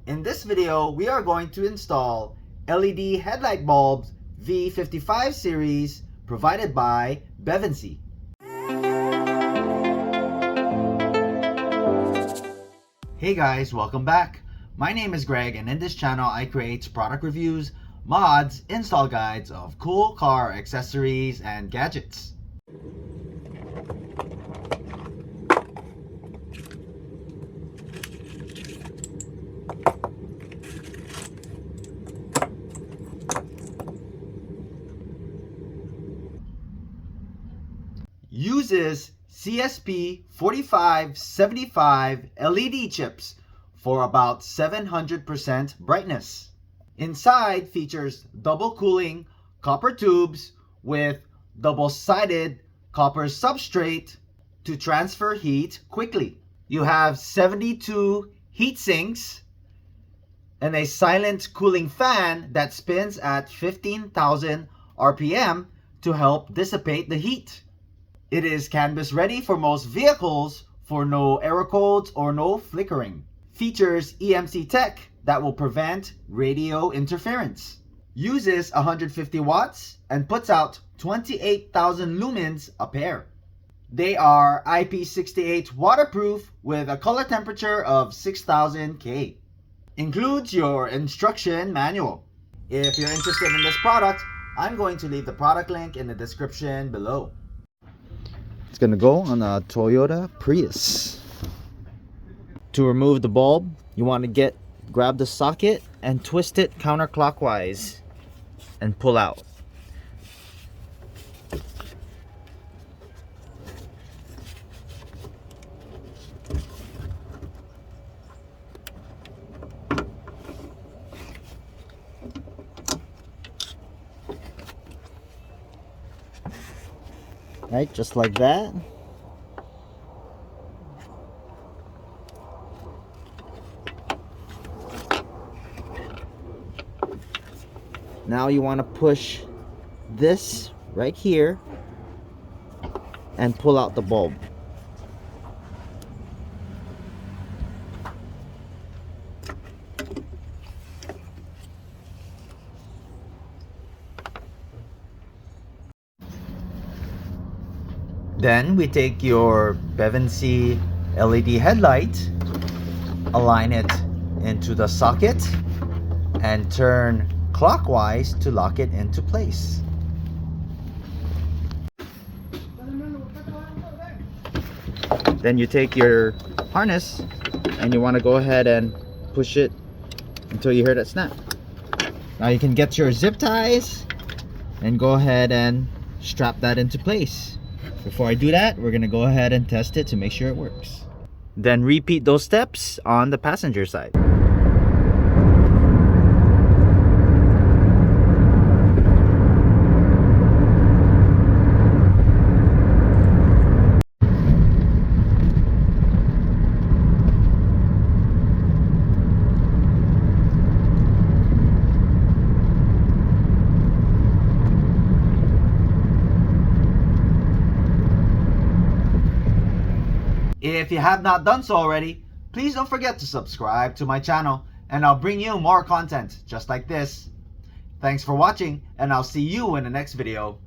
In this video, we are going to install LED headlight bulbs V55 Series provided by Bevinsee. Hey guys, welcome back. My name is Greg, and in this channel I create product reviews, mods, install guides of cool car accessories and gadgets. Uses CSP 4575 LED chips for about 700% brightness. Inside features double cooling copper tubes with double-sided copper substrate to transfer heat quickly. You have 72 heat sinks and a silent cooling fan that spins at 15,000 RPM to help dissipate the heat. It is canvas ready for most vehicles for no error codes or no flickering. Features EMC tech that will prevent radio interference. Uses 150 watts and puts out 28,000 lumens a pair. They are IP68 waterproof with a color temperature of 6000 K. Includes your instruction manual. If you're interested in this product, I'm going to leave the product link in the description below. It's going to go on a Toyota Prius. To remove the bulb, you want to grab the socket and twist it counterclockwise and pull out. Right, just like that. Now you want to push this right here and pull out the bulb. Then we take your Bevinsee LED headlight, align it into the socket, and turn clockwise to lock it into place. Then you take your harness and you want to go ahead and push it until you hear that snap. Now you can get your zip ties and go ahead and strap that into place. Before I do that, we're going to go ahead and test it to make sure it works. Then repeat those steps on the passenger side. If you have not done so already, please don't forget to subscribe to my channel, and I'll bring you more content just like this. Thanks for watching, and I'll see you in the next video.